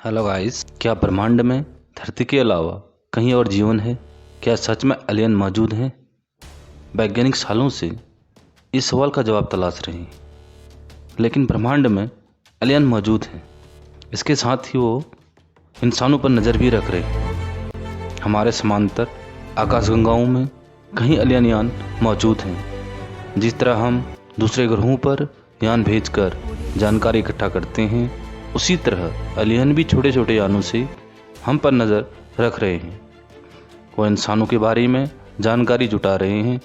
Hello guys, क्या ब्रह्मांड में धरती के अलावा कहीं और जीवन है? क्या सच में एलियन मौजूद हैं? वैज्ञानिक सालों से इस सवाल का जवाब तलाश रहे हैं, लेकिन ब्रह्मांड में एलियन मौजूद हैं। इसके साथ ही वो इंसानों पर नज़र भी रख रहे हैं। हमारे समांतर आकाशगंगाओं में कहीं एलियन यान मौजूद हैं। जिस तरह हम दूसरे ग्रहों पर यान भेजकर जानकारी इकट्ठा करते हैं, उसी तरह एलियन भी छोटे छोटे यानों से हम पर नज़र रख रहे हैं। वो इंसानों के बारे में जानकारी जुटा रहे हैं।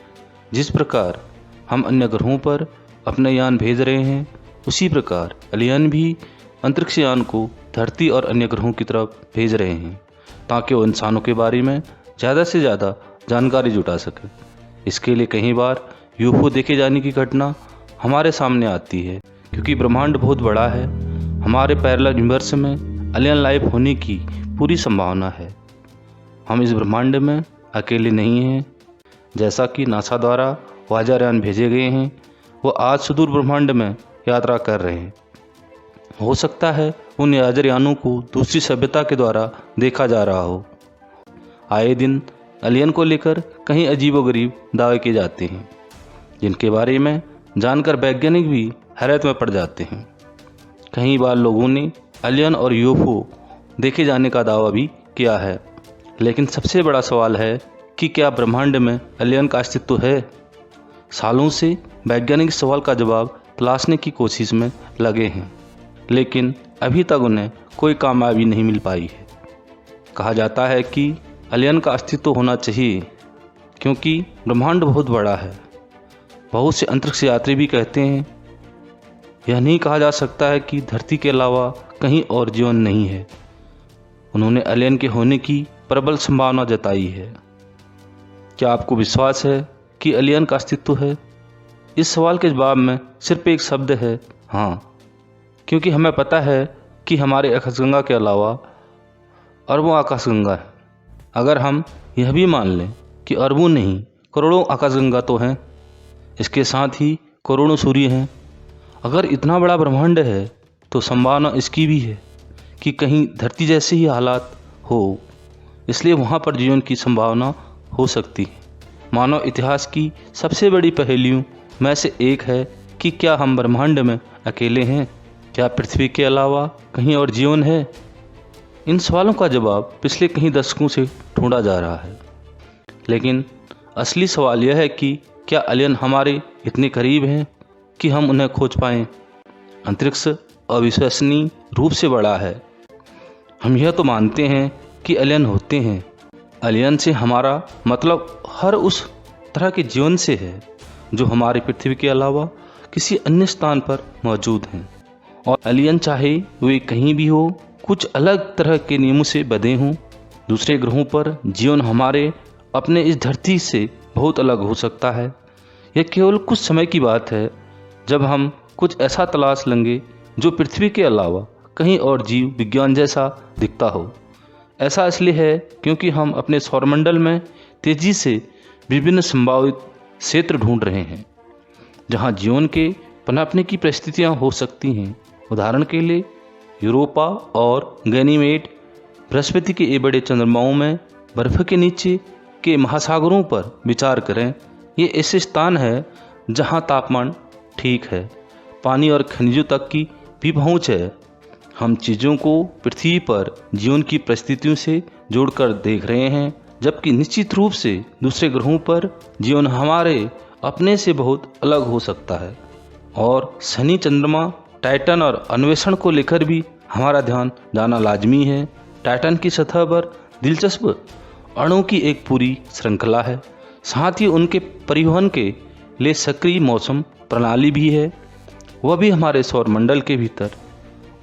जिस प्रकार हम अन्य ग्रहों पर अपने यान भेज रहे हैं, उसी प्रकार एलियन भी अंतरिक्ष यान को धरती और अन्य ग्रहों की तरफ भेज रहे हैं, ताकि वो इंसानों के बारे में ज़्यादा से ज़्यादा जानकारी जुटा सके। इसके लिए कई बार यूएफओ देखे जाने की घटना हमारे सामने आती है, क्योंकि ब्रह्मांड बहुत बड़ा है। हमारे पैरेलल यूनिवर्स में एलियन लाइफ होने की पूरी संभावना है। हम इस ब्रह्मांड में अकेले नहीं हैं। जैसा कि नासा द्वारा वाजा यान भेजे गए हैं, वो आज सुदूर ब्रह्मांड में यात्रा कर रहे हैं। हो सकता है उन याजर यानों को दूसरी सभ्यता के द्वारा देखा जा रहा हो। आए दिन एलियन को लेकर कहीं अजीबोगरीब दावे किए जाते हैं, जिनके बारे में जानकर वैज्ञानिक भी हैरत में पड़ जाते हैं। कई बार लोगों ने एलियन और यूएफओ देखे जाने का दावा भी किया है, लेकिन सबसे बड़ा सवाल है कि क्या ब्रह्मांड में एलियन का अस्तित्व है? सालों से वैज्ञानिक इस सवाल का जवाब तलाशने की कोशिश में लगे हैं, लेकिन अभी तक उन्हें कोई कामयाबी नहीं मिल पाई है। कहा जाता है कि एलियन का अस्तित्व होना चाहिए, क्योंकि ब्रह्मांड बहुत बड़ा है। बहुत से अंतरिक्ष यात्री भी कहते हैं, यह नहीं कहा जा सकता है कि धरती के अलावा कहीं और जीवन नहीं है। उन्होंने एलियन के होने की प्रबल संभावना जताई है। क्या आपको विश्वास है कि एलियन का अस्तित्व है? इस सवाल के जवाब में सिर्फ एक शब्द है, हाँ। क्योंकि हमें पता है कि हमारे आकाशगंगा के अलावा अरबों आकाशगंगा है। अगर हम यह भी मान लें कि अरबों नहीं करोड़ों आकाशगंगा तो हैं, इसके साथ ही करोड़ों सूर्य हैं। अगर इतना बड़ा ब्रह्मांड है तो संभावना इसकी भी है कि कहीं धरती जैसे ही हालात हो, इसलिए वहाँ पर जीवन की संभावना हो सकती है। मानव इतिहास की सबसे बड़ी पहेलियों में से एक है कि क्या हम ब्रह्मांड में अकेले हैं? क्या पृथ्वी के अलावा कहीं और जीवन है? इन सवालों का जवाब पिछले कई दशकों से ढूंढा जा रहा है, लेकिन असली सवाल यह है कि क्या एलियन हमारे इतने करीब हैं कि हम उन्हें खोज पाएं? अंतरिक्ष अविश्वसनीय रूप से बड़ा है। हम यह तो मानते हैं कि एलियन होते हैं। एलियन से हमारा मतलब हर उस तरह के जीवन से है जो हमारी पृथ्वी के अलावा किसी अन्य स्थान पर मौजूद हैं। और एलियन चाहे वे कहीं भी हो, कुछ अलग तरह के नियमों से बंधे हों। दूसरे ग्रहों पर जीवन हमारे अपने इस धरती से बहुत अलग हो सकता है। यह केवल कुछ समय की बात है जब हम कुछ ऐसा तलाश लेंगे जो पृथ्वी के अलावा कहीं और जीव विज्ञान जैसा दिखता हो। ऐसा इसलिए है क्योंकि हम अपने सौरमंडल में तेजी से विभिन्न संभावित क्षेत्र ढूंढ रहे हैं जहां जीवन के पनपने की परिस्थितियां हो सकती हैं। उदाहरण के लिए यूरोपा और गैनीमेड बृहस्पति के ये बड़े चंद्रमाओं में बर्फ के नीचे के महासागरों पर विचार करें। ये ऐसे स्थान है जहां तापमान ठीक है, पानी और खनिजों तक की भी पहुंच है। हम चीज़ों को पृथ्वी पर जीवन की परिस्थितियों से जोड़कर देख रहे हैं, जबकि निश्चित रूप से दूसरे ग्रहों पर जीवन हमारे अपने से बहुत अलग हो सकता है। और शनि, चंद्रमा, टाइटन और अन्वेषण को लेकर भी हमारा ध्यान जाना लाजमी है। टाइटन की सतह पर दिलचस्प अणुओं की एक पूरी श्रृंखला है, साथ ही उनके परिवहन के लिए सक्रिय मौसम प्रणाली भी है, वह भी हमारे सौरमंडल के भीतर।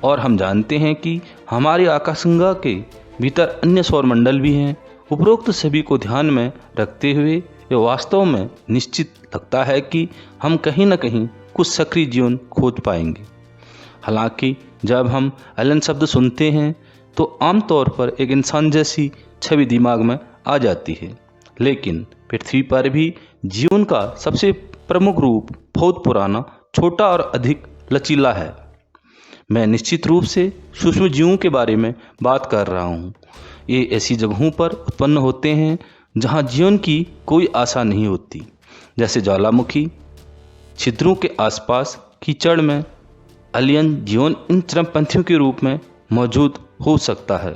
और हम जानते हैं कि हमारी आकाशगंगा के भीतर अन्य सौरमंडल भी हैं। उपरोक्त सभी को ध्यान में रखते हुए यह वास्तव में निश्चित लगता है कि हम कहीं न कहीं कुछ सक्रिय जीवन खोज पाएंगे। हालांकि जब हम एलियन शब्द सुनते हैं तो आमतौर पर एक इंसान जैसी छवि दिमाग में आ जाती है, लेकिन पृथ्वी पर भी जीवन का सबसे प्रमुख रूप बहुत पुराना, छोटा और अधिक लचीला है। मैं निश्चित रूप से सूक्ष्म जीवों के बारे में बात कर रहा हूँ। ये ऐसी जगहों पर उत्पन्न होते हैं जहाँ जीवन की कोई आशा नहीं होती, जैसे ज्वालामुखी छिद्रों के आसपास कीचड़ में एलियन जीवन इन चरमपंथियों के रूप में मौजूद हो सकता है।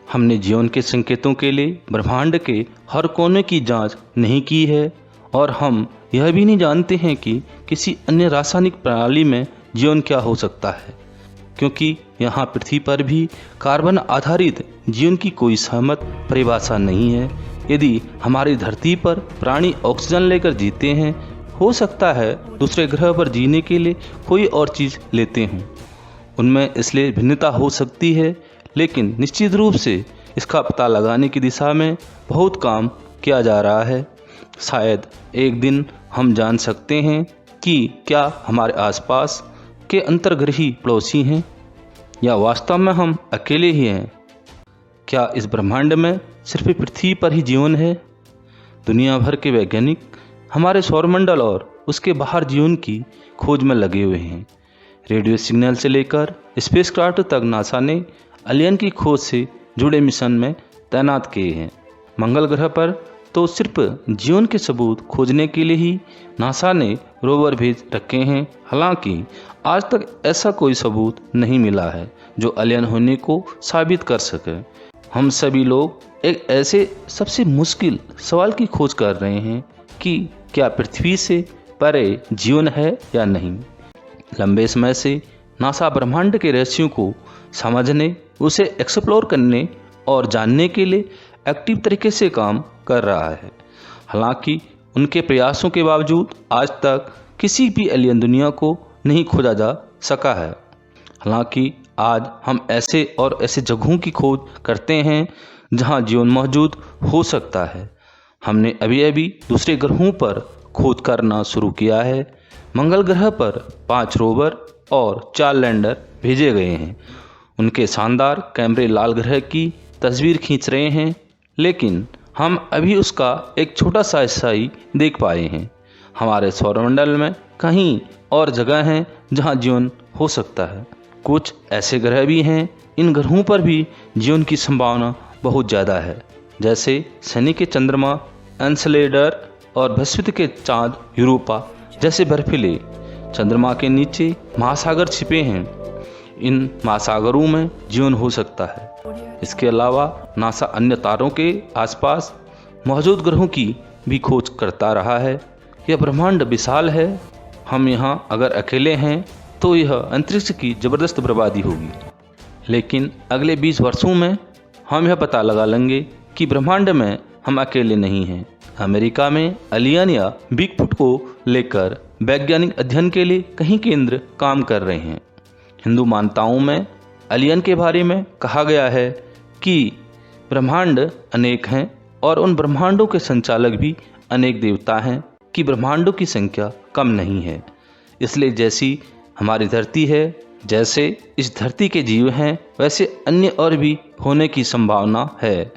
हमने जीवन के संकेतों के लिए ब्रह्मांड के हर कोने की जांच नहीं की है और हम यह भी नहीं जानते हैं कि किसी अन्य रासायनिक प्रणाली में जीवन क्या हो सकता है, क्योंकि यहाँ पृथ्वी पर भी कार्बन आधारित जीवन की कोई सहमत परिभाषा नहीं है। यदि हमारी धरती पर प्राणी ऑक्सीजन लेकर जीते हैं, हो सकता है दूसरे ग्रह पर जीने के लिए कोई और चीज़ लेते हों। उनमें इसलिए भिन्नता हो सकती है, लेकिन निश्चित रूप से इसका पता लगाने की दिशा में बहुत काम किया जा रहा है। शायद एक दिन हम जान सकते हैं कि क्या हमारे आसपास के अंतर्ग्रही पड़ोसी हैं या वास्तव में हम अकेले ही हैं। क्या इस ब्रह्मांड में सिर्फ पृथ्वी पर ही जीवन है? दुनिया भर के वैज्ञानिक हमारे सौरमंडल और उसके बाहर जीवन की खोज में लगे हुए हैं। रेडियो सिग्नल से लेकर स्पेसक्राफ्ट तक नासा ने एलियन की खोज से जुड़े मिशन में तैनात किए हैं। मंगल ग्रह पर तो सिर्फ जीवन के सबूत खोजने के लिए ही नासा ने रोवर भेज रखे हैं। हालांकि आज तक ऐसा कोई सबूत नहीं मिला है जो एलियन होने को साबित कर सके। हम सभी लोग एक ऐसे सबसे मुश्किल सवाल की खोज कर रहे हैं कि क्या पृथ्वी से परे जीवन है या नहीं। लंबे समय से नासा ब्रह्मांड के रहस्यों को समझने, उसे एक्सप्लोर करने और जानने के लिए एक्टिव तरीके से काम कर रहा है। हालांकि उनके प्रयासों के बावजूद आज तक किसी भी एलियन दुनिया को नहीं खोजा जा सका है। हालांकि आज हम ऐसे और ऐसे जगहों की खोज करते हैं जहां जीवन मौजूद हो सकता है। हमने अभी अभी दूसरे ग्रहों पर खोज करना शुरू किया है। मंगल ग्रह पर 5 रोवर और 4 लैंडर भेजे गए हैं। उनके शानदार कैमरे लाल ग्रह की तस्वीर खींच रहे हैं, लेकिन हम अभी उसका एक छोटा सा हिस्सा ही देख पाए हैं। हमारे सौरमंडल में कहीं और जगह हैं जहां जीवन हो सकता है। कुछ ऐसे ग्रह भी हैं, इन ग्रहों पर भी जीवन की संभावना बहुत ज़्यादा है, जैसे शनि के चंद्रमा एन्सेलेडस और बृहस्पति के चांद यूरोपा जैसे बर्फीले। चंद्रमा के नीचे महासागर छिपे हैं, इन महासागरों में जीवन हो सकता है। इसके अलावा नासा अन्य तारों के आसपास मौजूद ग्रहों की भी खोज करता रहा है। यह ब्रह्मांड विशाल है। हम यहाँ अगर अकेले हैं तो यह अंतरिक्ष की ज़बरदस्त बर्बादी होगी, लेकिन अगले 20 वर्षों में हम यह पता लगा लेंगे कि ब्रह्मांड में हम अकेले नहीं हैं। अमेरिका में एलियन या बिगफुट को लेकर वैज्ञानिक अध्ययन के लिए कई केंद्र काम कर रहे हैं। हिंदू मान्यताओं में एलियन के बारे में कहा गया है कि ब्रह्मांड अनेक हैं और उन ब्रह्मांडों के संचालक भी अनेक देवता हैं, कि ब्रह्मांडों की संख्या कम नहीं है। इसलिए जैसी हमारी धरती है, जैसे इस धरती के जीव हैं, वैसे अन्य और भी होने की संभावना है।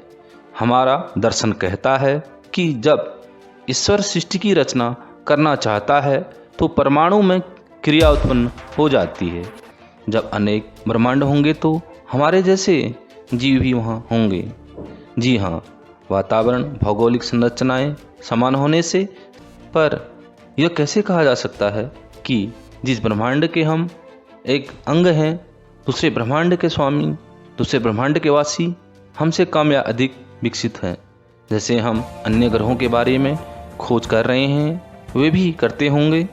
हमारा दर्शन कहता है कि जब ईश्वर सृष्टि की रचना करना चाहता है तो परमाणु में क्रिया उत्पन्न हो जाती है। जब अनेक ब्रह्मांड होंगे तो हमारे जैसे जीव भी वहाँ होंगे। जी हाँ, वातावरण, भौगोलिक संरचनाएं समान होने से, पर यह कैसे कहा जा सकता है कि जिस ब्रह्मांड के हम एक अंग हैं, दूसरे ब्रह्मांड के स्वामी, दूसरे ब्रह्मांड के वासी हमसे कम या अधिक विकसित हैं। जैसे हम अन्य ग्रहों के बारे में खोज कर रहे हैं, वे भी करते होंगे।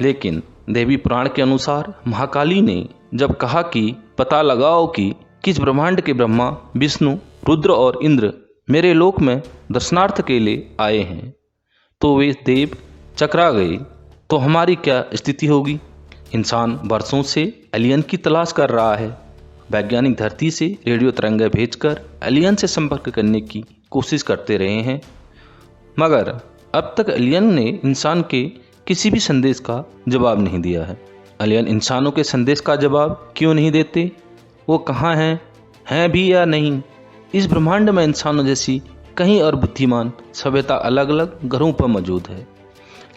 लेकिन देवी पुराण के अनुसार महाकाली ने जब कहा कि पता लगाओ कि किस ब्रह्मांड के ब्रह्मा, विष्णु, रुद्र और इंद्र मेरे लोक में दर्शनार्थ के लिए आए हैं, तो वे देव चकरा गए। तो हमारी क्या स्थिति होगी? इंसान वर्षों से एलियन की तलाश कर रहा है। वैज्ञानिक धरती से रेडियो तरंगें भेजकर एलियन से संपर्क करने की कोशिश करते रहे हैं, मगर अब तक एलियन ने इंसान के किसी भी संदेश का जवाब नहीं दिया है। एलियन इंसानों के संदेश का जवाब क्यों नहीं देते? वो कहाँ हैं भी या नहीं? इस ब्रह्मांड में इंसानों जैसी कहीं और बुद्धिमान सभ्यता अलग अलग ग्रहों पर मौजूद है।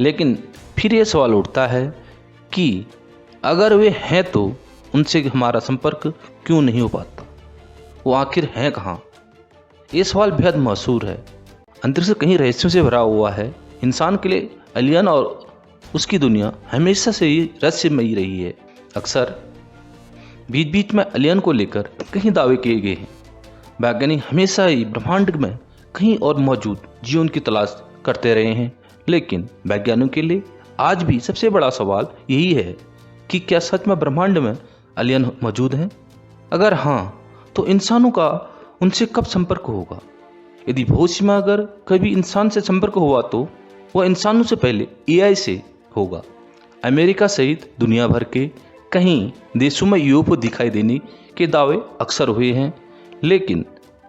लेकिन फिर ये सवाल उठता है कि अगर वे हैं तो उनसे हमारा संपर्क क्यों नहीं हो पाता? वो आखिर हैं कहाँ? ये सवाल बेहद मशहूर है। अंतरिक्ष कहीं रहस्यों से भरा हुआ है। इंसान के लिए एलियन और उसकी दुनिया हमेशा से ही रहस्यमयी रही है। अक्सर बीच बीच में एलियन को लेकर कई दावे किए गए हैं। वैज्ञानिक हमेशा ही ब्रह्मांड में कहीं और मौजूद जीवन की तलाश करते रहे हैं, लेकिन वैज्ञानिकों के लिए आज भी सबसे बड़ा सवाल यही है कि क्या सच में ब्रह्मांड में एलियन मौजूद हैं? अगर हाँ, तो इंसानों का उनसे कब संपर्क होगा? यदि भविष्य में अगर कभी इंसान से संपर्क हुआ तो वह इंसानों से पहले एआई से होगा। अमेरिका सहित दुनिया भर के कई देशों में यूएफओ दिखाई देने के दावे अक्सर हुए हैं, लेकिन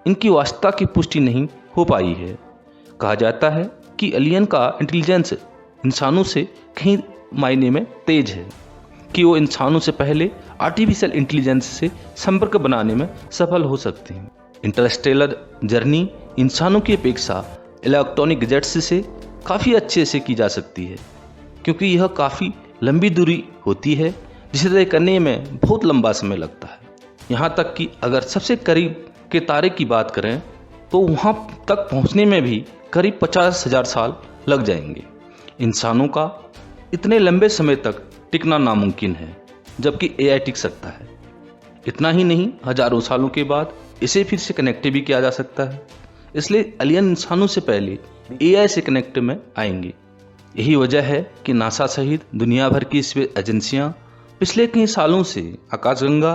इनकी वास्तवता की पुष्टि नहीं हो पाई है। कहा जाता है कि एलियन का इंटेलिजेंस इंसानों से कहीं मायने में तेज है, कि वो इंसानों से पहले आर्टिफिशियल इंटेलिजेंस से संपर्क बनाने में सफल हो सकते हैं। इंटरस्टेलर जर्नी इंसानों की अपेक्षा इलेक्ट्रॉनिक गैजेट्स से काफ़ी अच्छे से की जा सकती है, क्योंकि यह काफ़ी लंबी दूरी होती है जिसे तय करने में बहुत लंबा समय लगता है। यहाँ तक कि अगर सबसे करीब के तारे की बात करें तो वहाँ तक पहुँचने में भी करीब 50,000 साल लग जाएंगे। इंसानों का इतने लंबे समय तक टिकना नामुमकिन है, जबकि एआई टिक सकता है। इतना ही नहीं, हजारों सालों के बाद इसे फिर से कनेक्ट भी किया जा सकता है। इसलिए एलियन इंसानों से पहले एआई से कनेक्ट में आएंगे। यही वजह है कि नासा सहित दुनिया भर की स्पेस एजेंसियां पिछले कई सालों से आकाशगंगा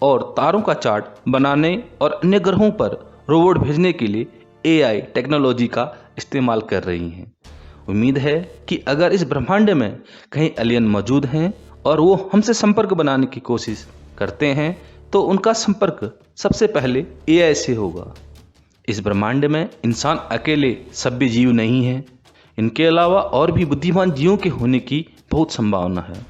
और तारों का चार्ट बनाने और अन्य ग्रहों पर रोबोट भेजने के लिए एआई टेक्नोलॉजी का इस्तेमाल कर रही हैं। उम्मीद है कि अगर इस ब्रह्मांड में कहीं एलियन मौजूद हैं और वो हमसे संपर्क बनाने की कोशिश करते हैं तो उनका संपर्क सबसे पहले एआई से होगा। इस ब्रह्मांड में इंसान अकेले सभ्य जीव नहीं है। इनके अलावा और भी बुद्धिमान जीवों के होने की बहुत संभावना है।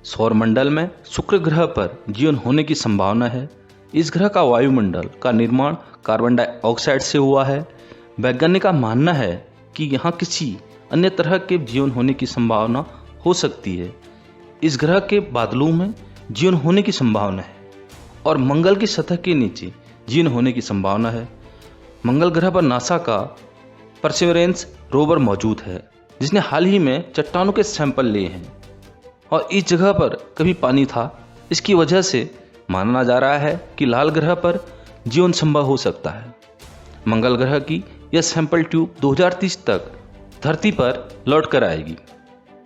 सौरमंडल में शुक्र ग्रह पर जीवन होने की संभावना है। इस ग्रह का वायुमंडल का निर्माण कार्बन डाइऑक्साइड से हुआ है। वैज्ञानिक का मानना है कि यहाँ किसी अन्य तरह के जीवन होने की संभावना हो सकती है। इस ग्रह के बादलों में जीवन होने की संभावना है और मंगल की सतह के नीचे जीवन होने की संभावना है। मंगल ग्रह पर नासा का परसेवरेंस रोवर मौजूद है, जिसने हाल ही में चट्टानों के सैंपल लिए हैं और इस जगह पर कभी पानी था। इसकी वजह से माना जा रहा है कि लाल ग्रह पर जीवन संभव हो सकता है। मंगल ग्रह की यह सैंपल ट्यूब 2030 तक धरती पर लौट कर आएगी।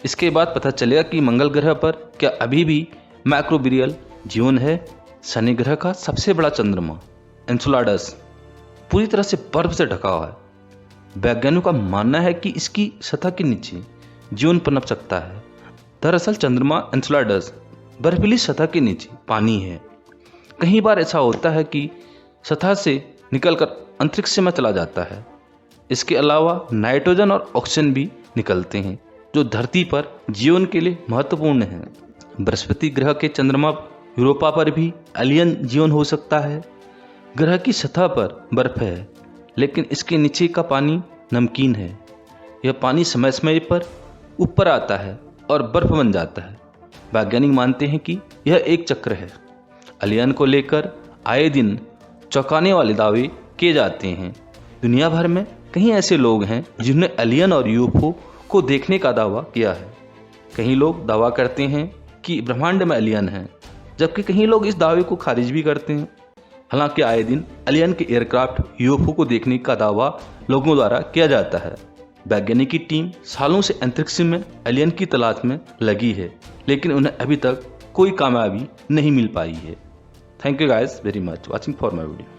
इसके बाद पता चलेगा कि मंगल ग्रह पर क्या अभी भी माइक्रोबियल जीवन है। शनि ग्रह का सबसे बड़ा चंद्रमा एन्सेलाडस पूरी तरह से बर्फ से ढका हुआ है। वैज्ञानिकों का मानना है कि इसकी सतह के नीचे जीवन पनप सकता है। दरअसल चंद्रमा एन्सेलाडस बर्फीली सतह के नीचे पानी है। कई बार ऐसा होता है कि सतह से निकलकर अंतरिक्ष में चला जाता है। इसके अलावा नाइट्रोजन और ऑक्सीजन भी निकलते हैं, जो धरती पर जीवन के लिए महत्वपूर्ण है। बृहस्पति ग्रह के चंद्रमा यूरोपा पर भी एलियन जीवन हो सकता है। ग्रह की सतह पर बर्फ है, लेकिन इसके नीचे का पानी नमकीन है। यह पानी समय समय पर ऊपर आता है और बर्फ बन जाता है। वैज्ञानिक मानते हैं कि यह एक चक्र है। एलियन को लेकर आए दिन चौंकाने वाले दावे किए जाते हैं। दुनिया भर में कई ऐसे लोग हैं जिन्होंने एलियन और यूएफओ को देखने का दावा किया है। कई लोग दावा करते हैं कि ब्रह्मांड में एलियन हैं, जबकि कई लोग इस दावे को खारिज भी करते हैं। हालांकि आए दिन एलियन के एयरक्राफ्ट यूएफओ को देखने का दावा लोगों द्वारा किया जाता है। वैज्ञानिक की टीम सालों से अंतरिक्ष में एलियन की तलाश में लगी है, लेकिन उन्हें अभी तक कोई कामयाबी नहीं मिल पाई है। Thank you guys very much watching for my video.